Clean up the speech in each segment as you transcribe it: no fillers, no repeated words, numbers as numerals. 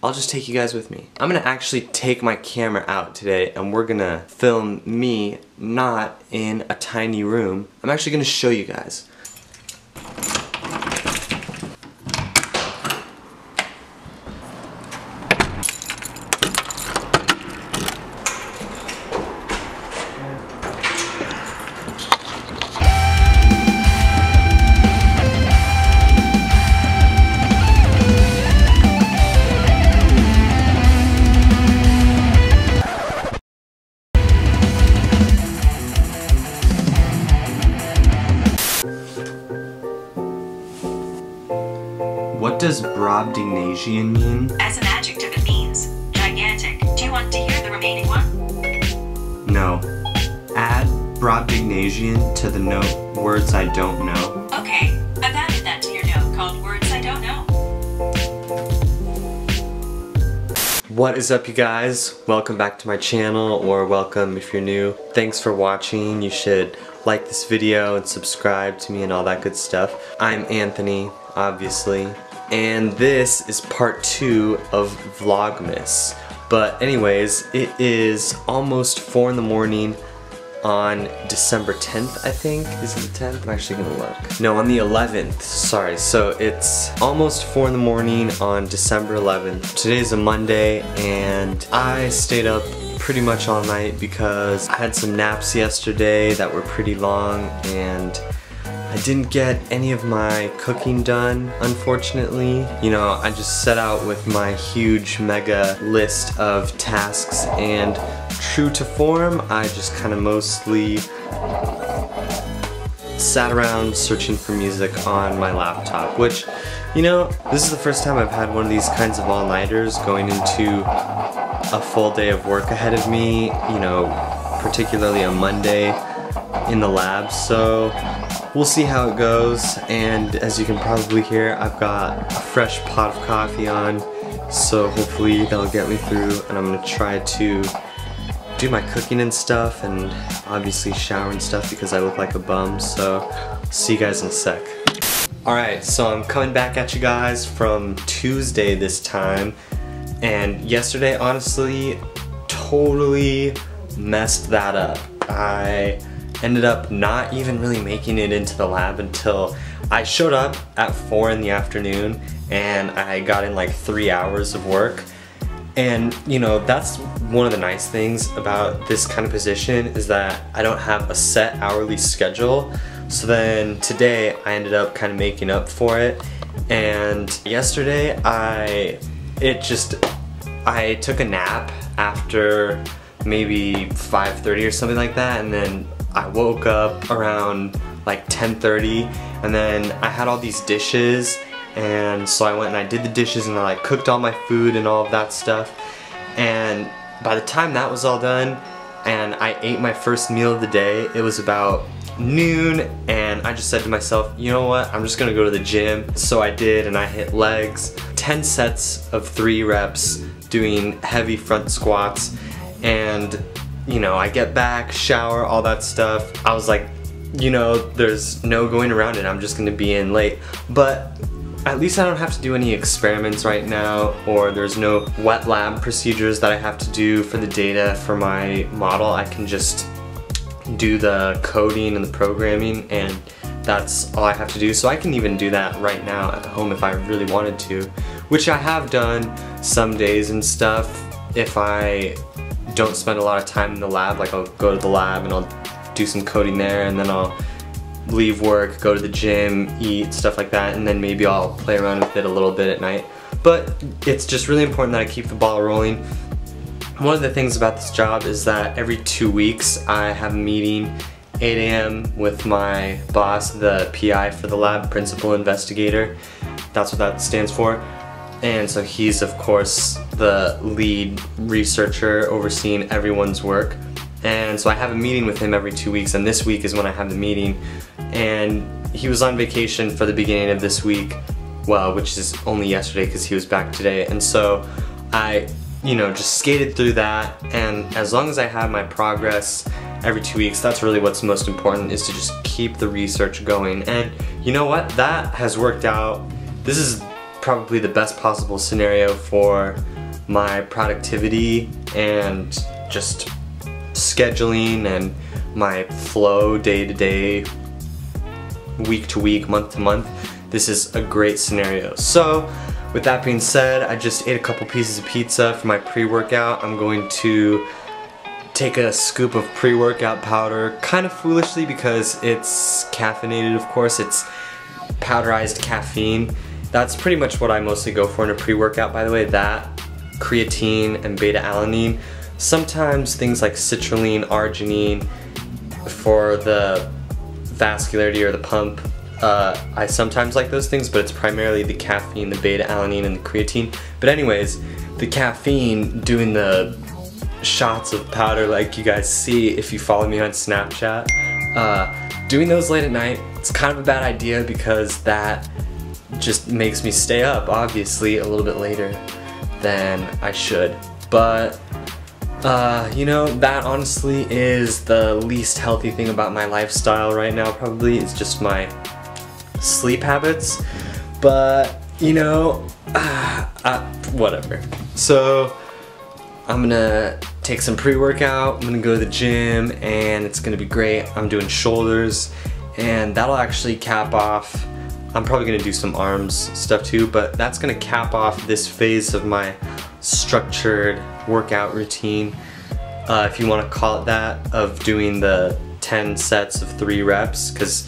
I'll just take you guys with me. I'm gonna actually take my camera out today and we're gonna film me not in a tiny room. I'm actually gonna show you guys. What does bruhhh mean? As an adjective, it means gigantic. Do you want to hear the remaining one? No. Add bruhhh to the note words I don't know. Okay, I've added that to your note called Words I Don't Know. What is up, you guys? Welcome back to my channel, or welcome if you're new. Thanks for watching. You should like this video and subscribe to me and all that good stuff. I'm Anthony, obviously. And this is part 2 of Vlogmas. But anyways, it is almost 4 in the morning on December 10th, I think. Is it the 10th? I'm actually gonna look. No, on the 11th, sorry. So it's almost 4 in the morning on December 11th. Today's a Monday and I stayed up pretty much all night because I had some naps yesterday that were pretty long and I didn't get any of my cooking done, unfortunately. You know, I just set out with my huge mega list of tasks and true to form, I just kind of mostly sat around searching for music on my laptop, which, you know, this is the first time I've had one of these kinds of all-nighters going into a full day of work ahead of me, you know, particularly on Monday in the lab, so we'll see how it goes. And as you can probably hear, I've got a fresh pot of coffee on, so hopefully that'll get me through, and I'm gonna try to do my cooking and stuff and obviously shower and stuff because I look like a bum, so see you guys in a sec. Alright, so I'm coming back at you guys from Tuesday this time, and yesterday honestly totally messed that up. I ended up not even really making it into the lab until I showed up at 4 in the afternoon and I got in like 3 hours of work. And you know, that's one of the nice things about this kind of position is that I don't have a set hourly schedule. So then today I ended up kind of making up for it. And yesterday I took a nap after maybe 5:30 or something like that, and then I woke up around like 10:30, and then I had all these dishes, and so I went and I did the dishes and I like cooked all my food and all of that stuff. And by the time that was all done and I ate my first meal of the day, it was about noon, and I just said to myself, you know what, I'm just gonna go to the gym. So I did, and I hit legs, 10 sets of 3 reps doing heavy front squats. And you know, I get back, shower, all that stuff. I was like, you know, there's no going around it, I'm just gonna be in late. But at least I don't have to do any experiments right now, or there's no wet lab procedures that I have to do for the data for my model. I can just do the coding and the programming, and that's all I have to do. So I can even do that right now at home if I really wanted to, which I have done some days and stuff. If I don't spend a lot of time in the lab, like I'll go to the lab and I'll do some coding there, and then I'll leave work, go to the gym, eat, stuff like that, and then maybe I'll play around with it a little bit at night. But it's just really important that I keep the ball rolling. One of the things about this job is that every 2 weeks I have a meeting, 8 a.m. with my boss, the PI for the lab, principal investigator. That's what that stands for. And so he's of course the lead researcher overseeing everyone's work. And so I have a meeting with him every 2 weeks, and this week is when I have the meeting. And he was on vacation for the beginning of this week, well, which is only yesterday because he was back today. And so I, you know, just skated through that, and as long as I have my progress every 2 weeks, that's really what's most important, is to just keep the research going. And you know what? That has worked out. This is probably the best possible scenario for my productivity and just scheduling and my flow day to day, week to week, month to month, this is a great scenario. So with that being said, I just ate a couple pieces of pizza for my pre-workout. I'm going to take a scoop of pre-workout powder, kind of foolishly because it's caffeinated, of course. It's powderized caffeine. That's pretty much what I mostly go for in a pre-workout, by the way. That, creatine, and beta-alanine. Sometimes things like citrulline, arginine for the vascularity or the pump. I sometimes like those things, but it's primarily the caffeine, the beta-alanine, and the creatine. But anyways, the caffeine, doing the shots of powder like you guys see if you follow me on Snapchat, doing those late at night, it's kind of a bad idea because that just makes me stay up, obviously, a little bit later than I should. But you know, that honestly is the least healthy thing about my lifestyle right now, probably. It's just my sleep habits. But, you know, whatever. So I'm gonna take some pre-workout, I'm gonna go to the gym, and it's gonna be great. I'm doing shoulders, and that'll actually cap off, I'm probably gonna do some arms stuff too, but that's gonna cap off this phase of my structured workout routine, if you wanna call it that, of doing the 10 sets of 3 reps, because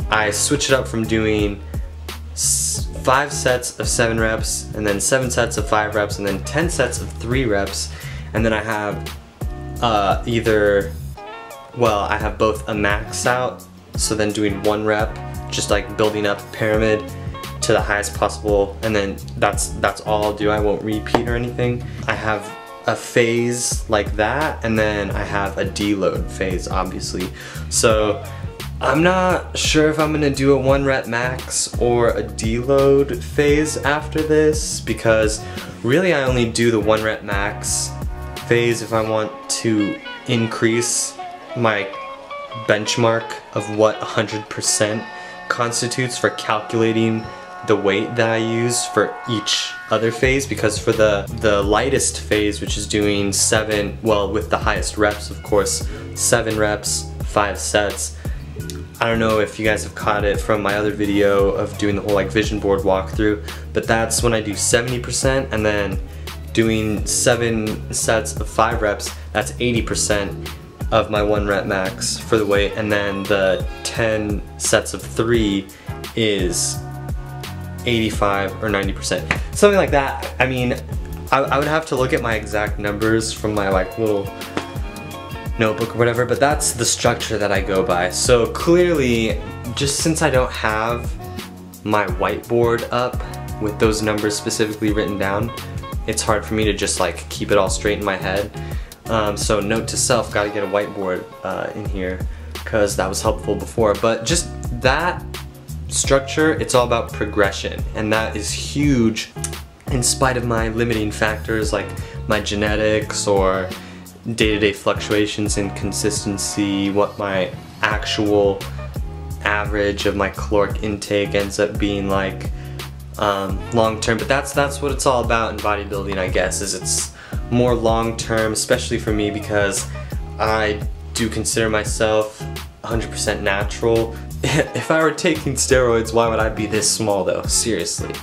I switch it up from doing 5 sets of 7 reps, and then 7 sets of 5 reps, and then 10 sets of 3 reps. And then I have I have both a max out, so then doing 1 rep, just like building up pyramid to the highest possible, and then that's all I'll do. I won't repeat or anything. I have a phase like that, and then I have a deload phase, obviously. So I'm not sure if I'm gonna do a 1 rep max or a deload phase after this, because really I only do the 1 rep max phase if I want to increase my benchmark of what 100% constitutes for calculating the weight that I use for each other phase, because for the lightest phase, which is doing 7, well, with the highest reps, of course, 7 reps, 5 sets. I don't know if you guys have caught it from my other video of doing the whole like vision board walkthrough, but that's when I do 70%, and then doing 7 sets of 5 reps, that's 80% of my 1 rep max for the weight, and then the 10 sets of 3 is 85 or 90%, something like that. I mean, I would have to look at my exact numbers from my like little notebook or whatever, but that's the structure that I go by. So clearly, just since I don't have my whiteboard up with those numbers specifically written down, it's hard for me to just like keep it all straight in my head. So note to self, gotta get a whiteboard in here, because that was helpful before. But just that structure, it's all about progression, and that is huge in spite of my limiting factors like my genetics or day-to-day fluctuations in consistency, what my actual average of my caloric intake ends up being like long-term. But that's what it's all about in bodybuilding, I guess, is it's more long-term, especially for me, because I do consider myself 100% natural. If I were taking steroids, why would I be this small though? Seriously.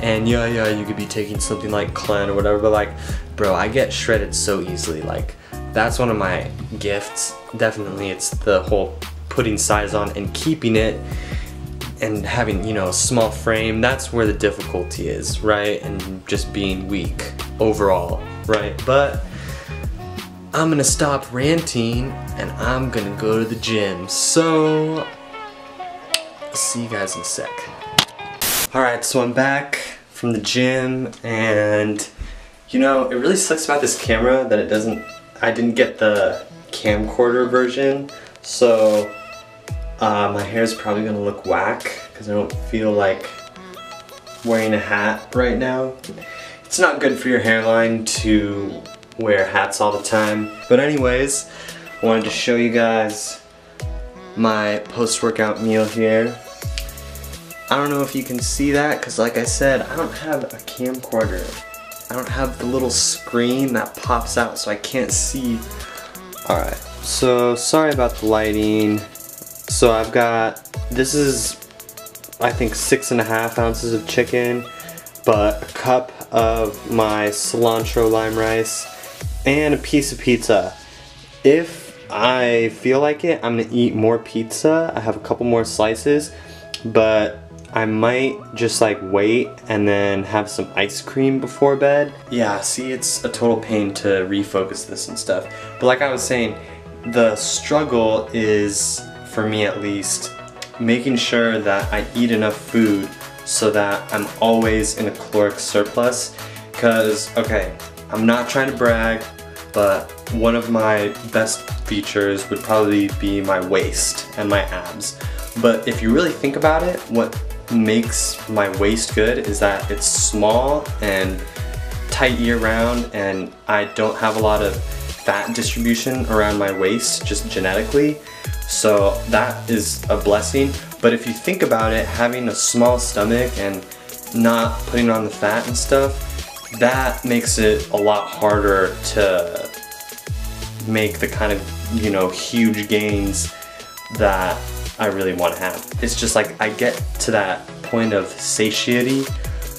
And yeah, you could be taking something like Clen or whatever, but like, bro, I get shredded so easily. Like, that's one of my gifts. Definitely, it's the whole putting size on and keeping it and having, you know, a small frame. That's where the difficulty is, right? And just being weak overall, right? But I'm gonna stop ranting and I'm gonna go to the gym. So, see you guys in a sec. Alright, so I'm back from the gym, and you know, it really sucks about this camera that I didn't get the camcorder version, so my hair's probably gonna look whack because I don't feel like wearing a hat right now. It's not good for your hairline to wear hats all the time. But anyways, I wanted to show you guys my post-workout meal here. I don't know if you can see that because, like I said, I don't have a camcorder. I don't have the little screen that pops out so I can't see. Alright, so sorry about the lighting. So I've got, this is I think 6.5 ounces of chicken, but a cup of my cilantro lime rice, and a piece of pizza. If I feel like it, I'm gonna eat more pizza. I have a couple more slices, but I might just like wait and then have some ice cream before bed. Yeah, see, it's a total pain to refocus this and stuff. But like I was saying, the struggle is, for me at least, making sure that I eat enough food so that I'm always in a caloric surplus. Cause, okay, I'm not trying to brag, but one of my best features would probably be my waist and my abs. But if you really think about it, what makes my waist good is that it's small and tight year round, and I don't have a lot of fat distribution around my waist just genetically. So that is a blessing. But if you think about it, having a small stomach and not putting on the fat and stuff, that makes it a lot harder to make the kind of, you know, huge gains that I really want to have. It's just like I get to that point of satiety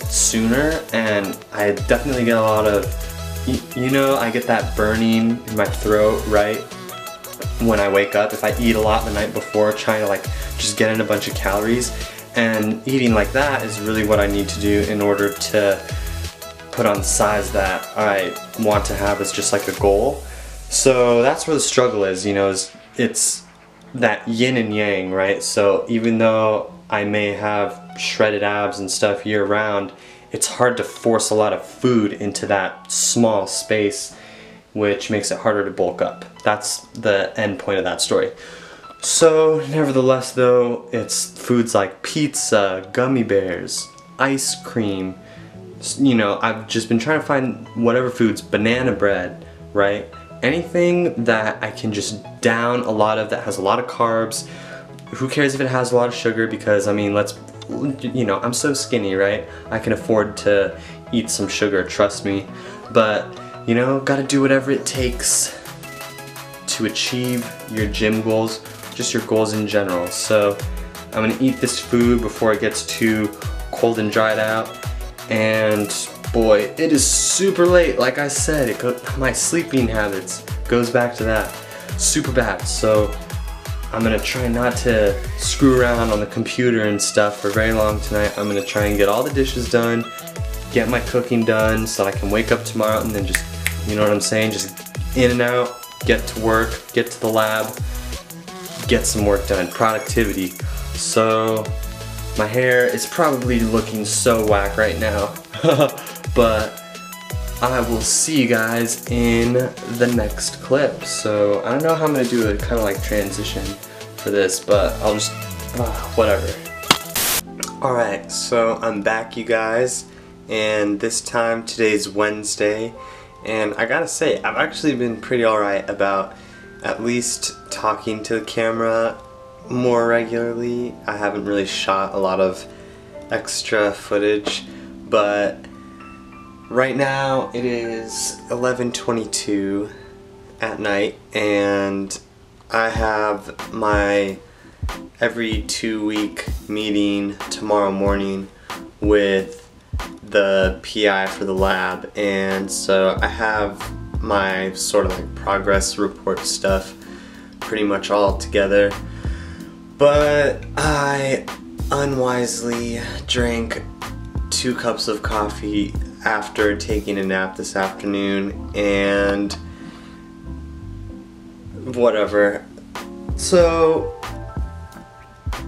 sooner, and I definitely get a lot of, you know, I get that burning in my throat, right? When I wake up, if I eat a lot the night before, trying to like just get in a bunch of calories, and eating like that is really what I need to do in order to put on the size that I want to have as just like a goal. So that's where the struggle is, you know, it's that yin and yang, right? So even though I may have shredded abs and stuff year round, it's hard to force a lot of food into that small space, which makes it harder to bulk up. That's the end point of that story. So nevertheless though, it's foods like pizza, gummy bears, ice cream, you know, I've just been trying to find whatever foods, banana bread, right? Anything that I can just down a lot of that has a lot of carbs. Who cares if it has a lot of sugar, because I mean, you know, I'm so skinny, right? I can afford to eat some sugar, trust me. But, you know, gotta do whatever it takes to achieve your gym goals, just your goals in general. So I'm gonna eat this food before it gets too cold and dried out. And boy, it is super late. Like I said, my sleeping habits goes back to that. Super bad. So I'm gonna try not to screw around on the computer and stuff for very long tonight. I'm gonna try and get all the dishes done, get my cooking done so that I can wake up tomorrow and then just, you know what I'm saying, just in and out, get to work, get to the lab, get some work done, productivity. So my hair is probably looking so whack right now, but I will see you guys in the next clip. So I don't know how I'm gonna do a kind of like transition for this, but I'll just, whatever. Alright, so I'm back, you guys, and this time, today's Wednesday, and I gotta say, I've actually been pretty alright about at least talking to the camera more regularly. I haven't really shot a lot of extra footage, but right now it is 11:22 at night, and I have my every 2-week meeting tomorrow morning with the PI for the lab, and so I have my sort of like progress report stuff pretty much all together. But I unwisely drank 2 cups of coffee after taking a nap this afternoon, and whatever. So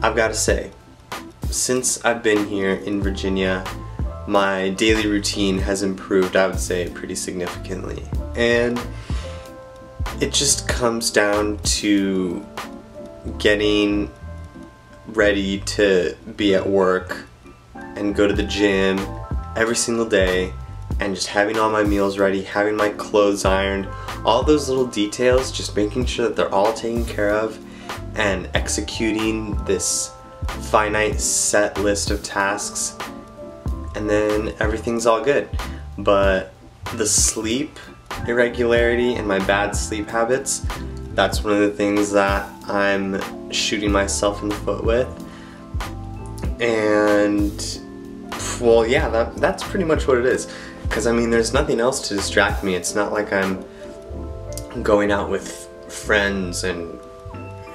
I've got to say, since I've been here in Virginia, my daily routine has improved, I would say, pretty significantly. And it just comes down to getting ready to be at work and go to the gym every single day, and just having all my meals ready, having my clothes ironed, all those little details, just making sure that they're all taken care of, and executing this finite set list of tasks, and then everything's all good. But the sleep irregularity and my bad sleep habits. That's one of the things that I'm shooting myself in the foot with. And well, yeah, that's pretty much what it is. Because I mean, there's nothing else to distract me. It's not like I'm going out with friends and,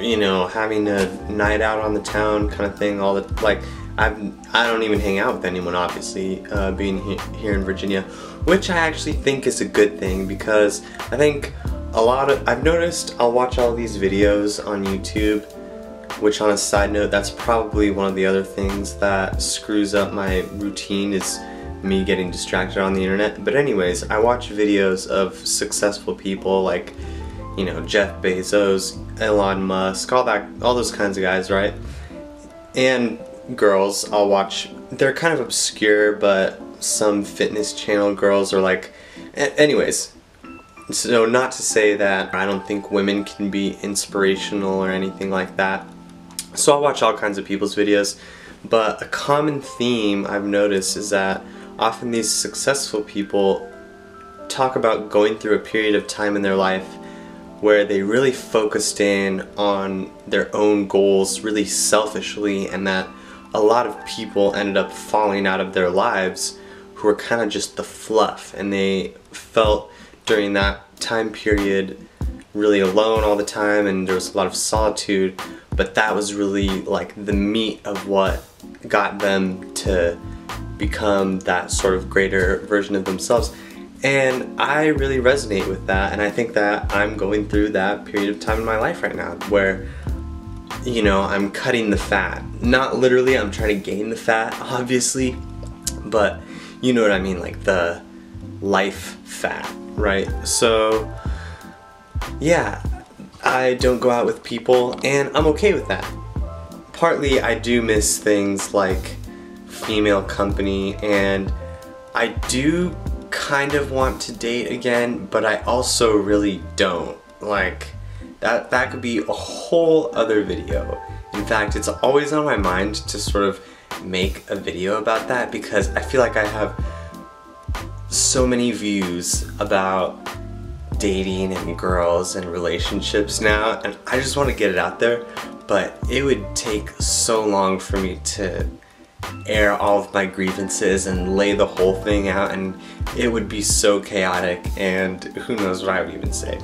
you know, having a night out on the town kind of thing. All the like, I don't even hang out with anyone, obviously, being here in Virginia, which I actually think is a good thing, because I think I've noticed I'll watch all these videos on YouTube, which, on a side note, that's probably one of the other things that screws up my routine, is me getting distracted on the internet. But anyways, I watch videos of successful people like, you know, Jeff Bezos, Elon Musk, all those kinds of guys, right? And girls, I'll watch, they're kind of obscure, but some fitness channel girls are like, anyways, so not to say that I don't think women can be inspirational or anything like that. So I'll watch all kinds of people's videos, but a common theme I've noticed is that often these successful people talk about going through a period of time in their life where they really focused in on their own goals really selfishly, and that a lot of people ended up falling out of their lives who were kind of just the fluff, and they felt during that time period really alone all the time, and there was a lot of solitude, but that was really like the meat of what got them to become that sort of greater version of themselves. And I really resonate with that, and I think that I'm going through that period of time in my life right now where, you know, I'm cutting the fat. Not literally, I'm trying to gain the fat, obviously, but you know what I mean, like the life fat, right? So yeah, I don't go out with people, and I'm okay with that. Partly I do miss things like female company, and I do kind of want to date again, but I also really don't. Like, that could be a whole other video. In fact, it's always on my mind to sort of make a video about that, because I feel like I have so many views about dating and girls and relationships now, and I just want to get it out there, but it would take so long for me to air all of my grievances and lay the whole thing out, and it would be so chaotic, and who knows what I would even say.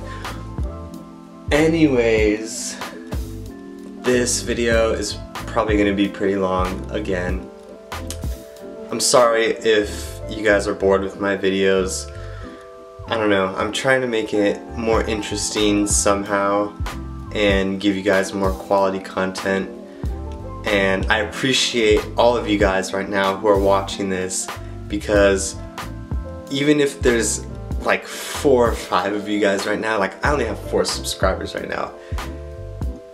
Anyways, this video is probably going to be pretty long again. I'm sorry if you guys are bored with my videos. I don't know, I'm trying to make it more interesting somehow and give you guys more quality content. And I appreciate all of you guys right now who are watching this, because even if there's like 4 or 5 of you guys right now, like I only have 4 subscribers right now.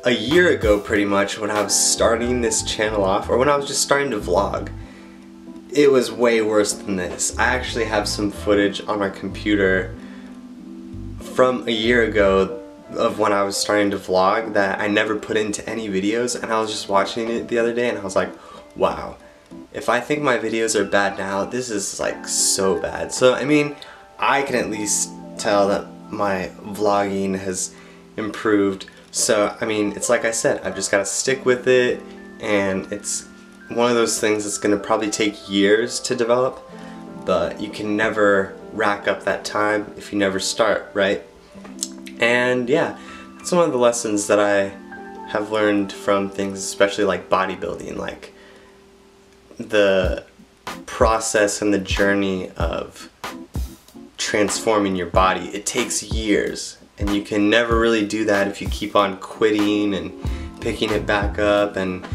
A year ago, pretty much, when I was starting this channel off, or when I was just starting to vlog, it was way worse than this. I actually have some footage on my computer from a year ago of when I was starting to vlog that I never put into any videos, and I was just watching it the other day and I was like, wow, if I think my videos are bad now, this is like so bad. So I mean, I can at least tell that my vlogging has improved. So I mean, it's like I said, I've just got to stick with it, and it's one of those things that's going to probably take years to develop, but you can never rack up that time if you never start, right? And yeah, that's one of the lessons that I have learned from things, especially like bodybuilding, like the process and the journey of transforming your body. It takes years, and you can never really do that if you keep on quitting and picking it back up and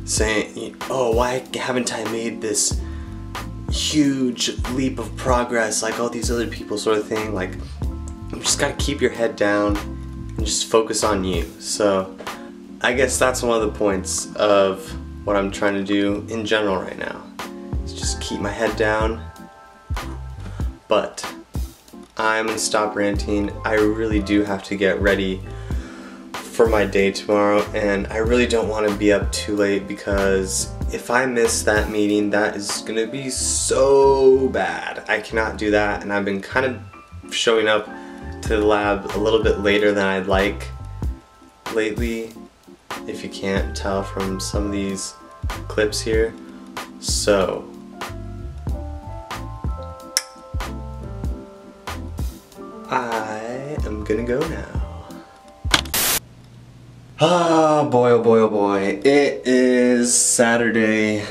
saying, oh, why haven't I made this huge leap of progress like all these other people, sort of thing. Like, you just gotta keep your head down and just focus on you. So I guess that's one of the points of what I'm trying to do in general right now, is just keep my head down. But I'm gonna stop ranting. I really do have to get ready for my day tomorrow, and I really don't want to be up too late, because if I miss that meeting, that is gonna be so bad. I cannot do that, and I've been kind of showing up to the lab a little bit later than I'd like lately, if you can't tell from some of these clips here. So I am gonna go now. Oh boy, oh boy, oh boy. It is Saturday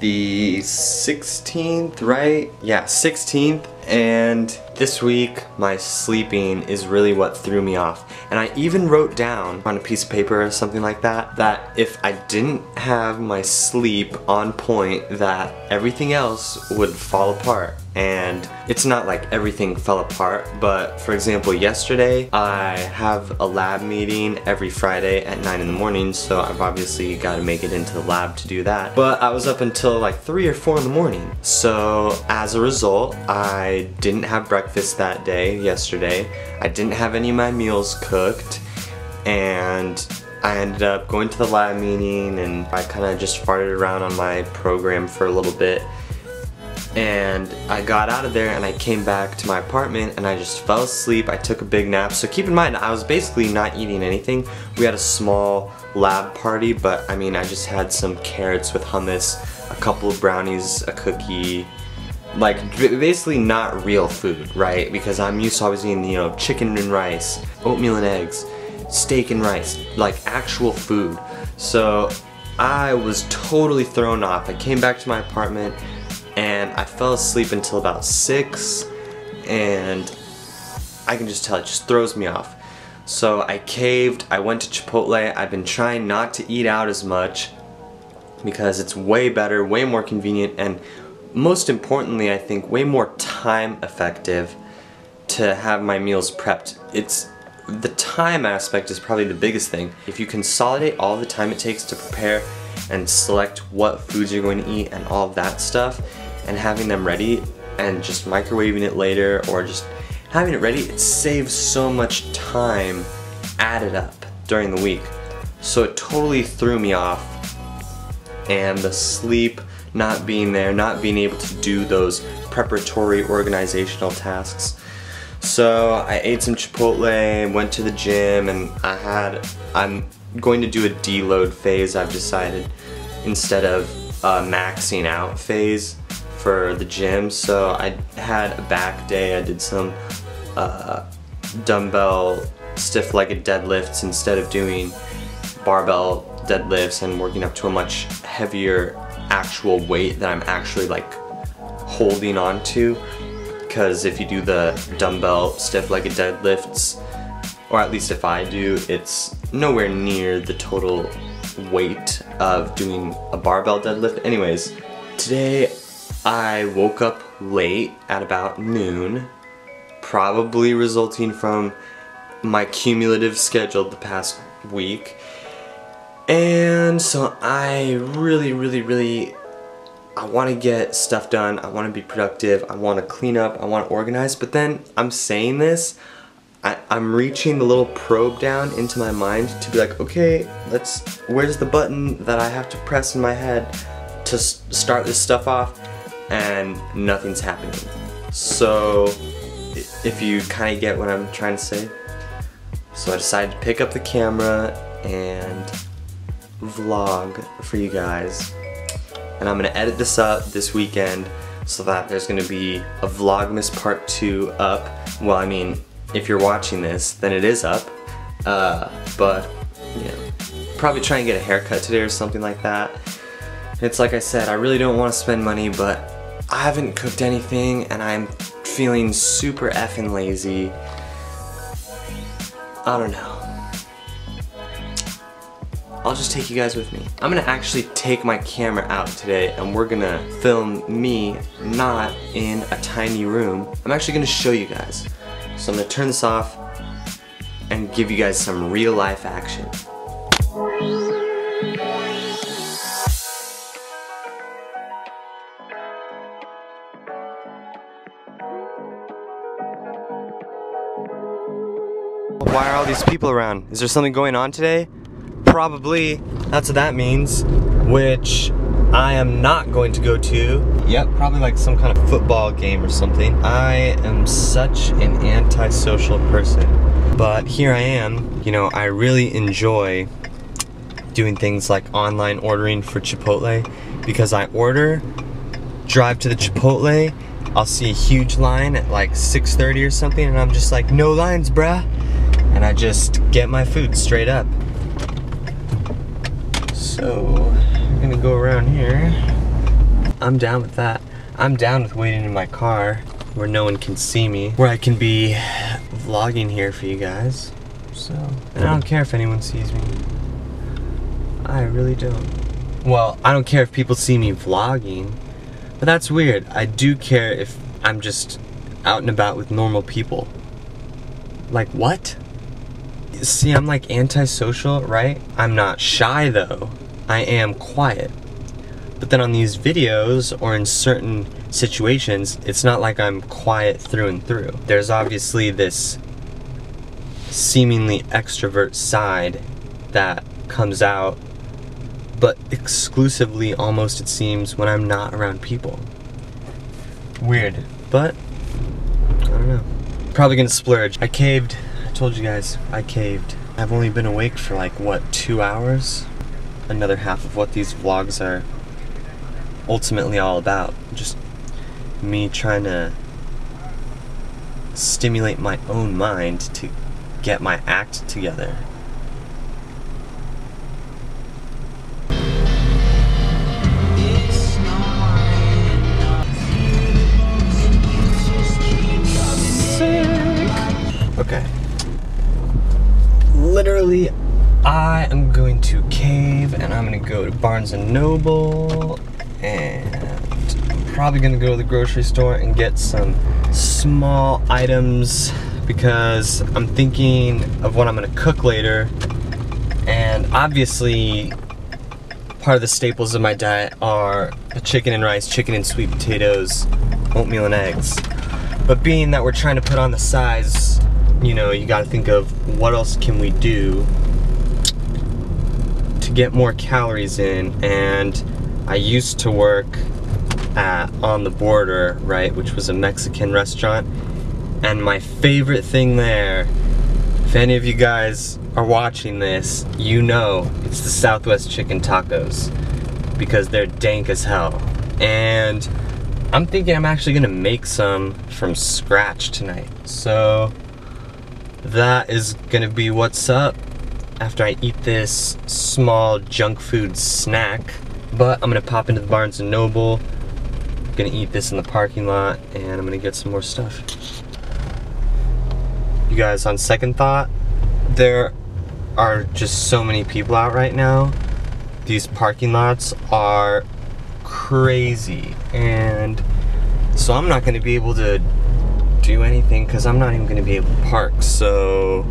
the 16th, right? Yeah, 16th, and this week my sleeping is really what threw me off. And I even wrote down on a piece of paper or something like that, that if I didn't have my sleep on point, that everything else would fall apart. And it's not like everything fell apart, but for example, yesterday I have a lab meeting every Friday at 9 in the morning, so I've obviously got to make it into the lab to do that. But I was up until like 3 or 4 in the morning. So as a result, I didn't have breakfast that day, yesterday. I didn't have any of my meals cooked, and I ended up going to the lab meeting, and I kind of just farted around on my program for a little bit. And I got out of there and I came back to my apartment and I just fell asleep. I took a big nap. So keep in mind, I was basically not eating anything. We had a small lab party, but I mean, I just had some carrots with hummus, a couple of brownies, a cookie, like basically not real food, right? Because I'm used to always eating, you know, chicken and rice, oatmeal and eggs, steak and rice, like actual food. So I was totally thrown off. I came back to my apartment and I fell asleep until about 6, and I can just tell it just throws me off. So I caved, I went to Chipotle. I've been trying not to eat out as much because it's way better, way more convenient, and most importantly, I think way more time effective to have my meals prepped. The time aspect is probably the biggest thing. If you consolidate all the time it takes to prepare and select what foods you're going to eat and all of that stuff, and having them ready and just microwaving it later or just having it ready, it saves so much time added up during the week. So it totally threw me off, and the sleep not being there, not being able to do those preparatory organizational tasks. So I ate some Chipotle, went to the gym, and I'm going to do a deload phase, I've decided, instead of a maxing out phase for the gym. So I had a back day. I did some dumbbell stiff-legged deadlifts instead of doing barbell deadlifts and working up to a much heavier actual weight that I'm actually like holding on to. Because if you do the dumbbell stiff-legged deadlifts, or at least if I do, it's nowhere near the total weight of doing a barbell deadlift. Anyways, today I woke up late at about noon, probably resulting from my cumulative schedule the past week. And so I really I want to get stuff done. I want to be productive. I want to clean up. I want to organize. But then I'm saying this, I'm reaching the little probe down into my mind to be like, okay, where's the button that I have to press in my head to start this stuff off? And nothing's happening. So if you kind of get what I'm trying to say. So I decided to pick up the camera and vlog for you guys. And I'm gonna edit this up this weekend so that there's gonna be a Vlogmas part 2 up. Well, I mean, if you're watching this, then it is up. But, you know, probably try and get a haircut today or something like that. It's like I said, I really don't want to spend money, but I haven't cooked anything and I'm feeling super effing lazy. I don't know. I'll just take you guys with me. I'm gonna actually take my camera out today and we're gonna film me not in a tiny room. I'm actually gonna show you guys. So I'm gonna turn this off and give you guys some real life action. Why are all these people around? Is there something going on today? Probably. That's what that means. Which I am not going to go to, yep, probably like some kind of football game or something. I am such an antisocial person. But here I am, you know, I really enjoy doing things like online ordering for Chipotle, because I order, drive to the Chipotle, I'll see a huge line at like 6:30 or something, and I'm just like, no lines, bruh. And I just get my food straight up. So, I'm gonna go around here. I'm down with that. I'm down with waiting in my car where no one can see me, where I can be vlogging here for you guys. So, and I don't care if anyone sees me. I really don't. Well, I don't care if people see me vlogging, but that's weird. I do care if I'm just out and about with normal people. Like, what? See, I'm like antisocial, right? I'm not shy though. I am quiet. But then on these videos or in certain situations, it's not like I'm quiet through and through. There's obviously this seemingly extrovert side that comes out, but exclusively almost, it seems, when I'm not around people. Weird, but I don't know. Probably gonna splurge. I caved. I told you guys, I caved. I've only been awake for like, what, 2 hours? Another half of what these vlogs are ultimately all about. Just me trying to stimulate my own mind to get my act together. Okay. Literally, I am going to cave and I'm gonna go to Barnes & Noble, and I'm probably gonna go to the grocery store and get some small items because I'm thinking of what I'm gonna cook later. And obviously, part of the staples of my diet are chicken and rice, chicken and sweet potatoes, oatmeal and eggs. But being that we're trying to put on the size, you know, you gotta think of what else can we do to get more calories in. And I used to work at On the Border, right, which was a Mexican restaurant, and my favorite thing there, if any of you guys are watching this, you know it's the Southwest chicken tacos, because they're dank as hell. And I'm thinking I'm actually gonna make some from scratch tonight. So that is gonna be what's up after I eat this small junk food snack. But I'm gonna pop into the Barnes & Noble, gonna eat this in the parking lot, and I'm gonna get some more stuff. You guys, on second thought, there are just so many people out right now. These parking lots are crazy, and so I'm not gonna be able to do anything because I'm not even gonna be able to park. So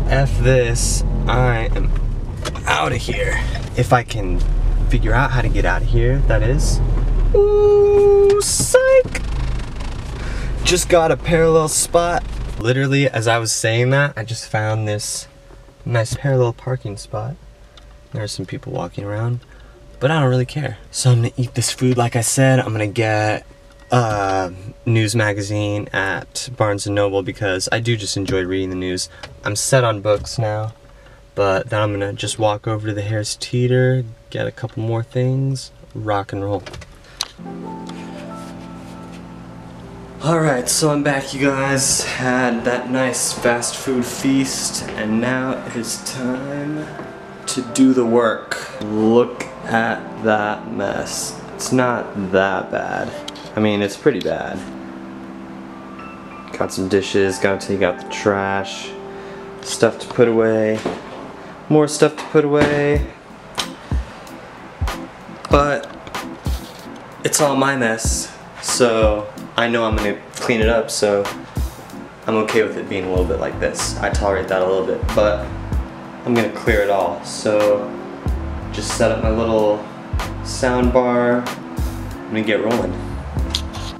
F this, I am out of here. If I can figure out how to get out of here, that is. Ooh, psych! Just got a parallel spot. Literally, as I was saying that, I just found this nice parallel parking spot. There's some people walking around, but I don't really care. So I'm gonna eat this food like I said. I'm gonna get a news magazine at Barnes & Noble because I do just enjoy reading the news. I'm set on books now, but then I'm gonna just walk over to the Harris Teeter, get a couple more things, rock and roll. Alright, so I'm back, you guys. Had that nice fast food feast, and now it is time to do the work. Look at that mess. It's not that bad. I mean, it's pretty bad. Got some dishes, gotta take out the trash, stuff to put away, more stuff to put away. But it's all my mess, so I know I'm gonna clean it up, so I'm okay with it being a little bit like this. I tolerate that a little bit, but I'm gonna clear it all. So just set up my little sound bar. I'm gonna get rolling.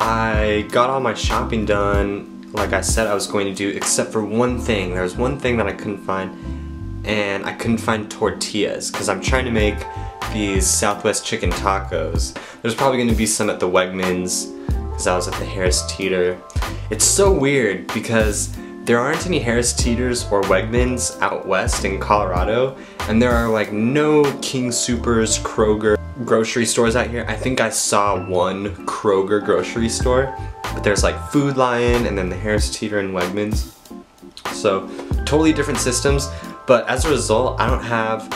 I got all my shopping done like I said I was going to do, except for one thing. There was one thing that I couldn't find, and I couldn't find tortillas, because I'm trying to make these Southwest chicken tacos. There's probably gonna be some at the Wegmans, because I was at the Harris Teeter. It's so weird because there aren't any Harris Teeters or Wegmans out west in Colorado, and there are like no King Soopers, Kroger grocery stores out here. I think I saw one Kroger grocery store, but there's like Food Lion and then the Harris Teeter and Wegmans. So totally different systems, but as a result I don't have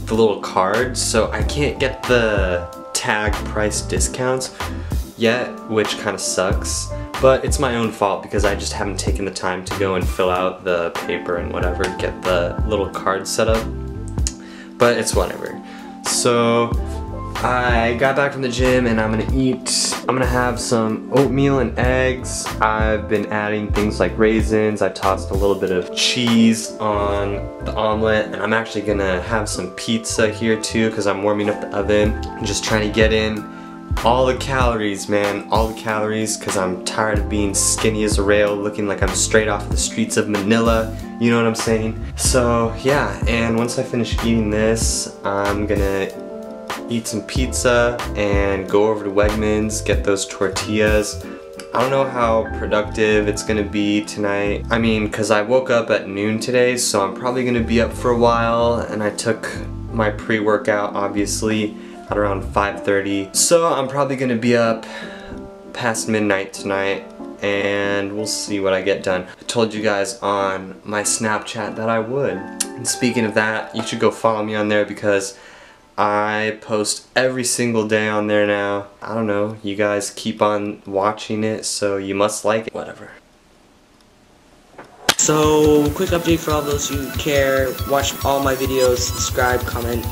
the little card, so I can't get the tag price discounts yet, which kind of sucks. But it's my own fault because I just haven't taken the time to go and fill out the paper and whatever, get the little card set up. But it's whatever. So I got back from the gym and I'm gonna have some oatmeal and eggs. I've been adding things like raisins. I tossed a little bit of cheese on the omelet, and I'm actually gonna have some pizza here too because I'm warming up the oven. I'm just trying to get in all the calories, man, all the calories, because I'm tired of being skinny as a rail, looking like I'm straight off the streets of Manila, you know what I'm saying? So yeah, and once I finish eating this, I'm gonna eat some pizza and go over to Wegmans, get those tortillas. I don't know how productive it's gonna be tonight. I mean, because I woke up at noon today, so I'm probably gonna be up for a while, and I took my pre-workout, obviously, at around 5:30. So I'm probably gonna be up past midnight tonight, and we'll see what I get done. I told you guys on my Snapchat that I would. And speaking of that, you should go follow me on there because I post every single day on there now. I don't know, you guys keep on watching it, so you must like it. Whatever. So, quick update for all those who care. Watch all my videos, subscribe, comment,